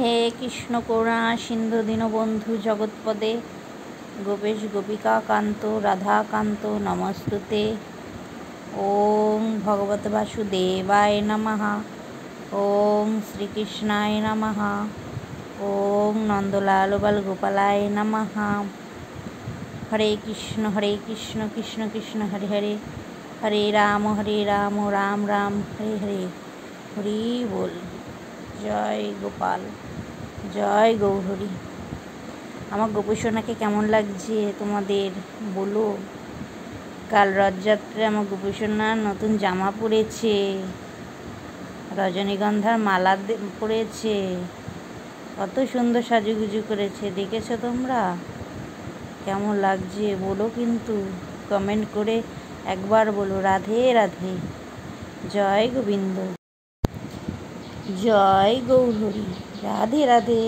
হে কৃষ্ণ করুণা সিন্ধু দীনবন্ধু জগৎপদে গোপেশ গোপিকা কান্ত রাধাকান্ত নমস্তুতে। ওম ভগবত বাসুদেবায় নমঃ। ওম শ্রীকৃষ্ণায় নমঃ। ওম নন্দলাল বালগোপালায় নমঃ। হরে কৃষ্ণ কৃষ্ণ কৃষ্ণ হরে হরে, হরে রাম রাম রাম হরে হরে। হরি বল। জয় গোপাল, জয় গৌহরি। আমার গোপীসোনাকে কেমন লাগছে তোমাদের বলো। কাল রথযাত্রায় আমার গোপীসোনা নতুন জামা পরেছে, রজনীগন্ধার মালা পরেছে, কত সুন্দর সাজুগুজু করেছে। দেখেছো তোমরা? কেমন লাগছে বলো, কিন্তু কমেন্ট করে একবার বলো। রাধে রাধে, জয় গোবিন্দ, জয় গৌহরি, রাধে রাধে।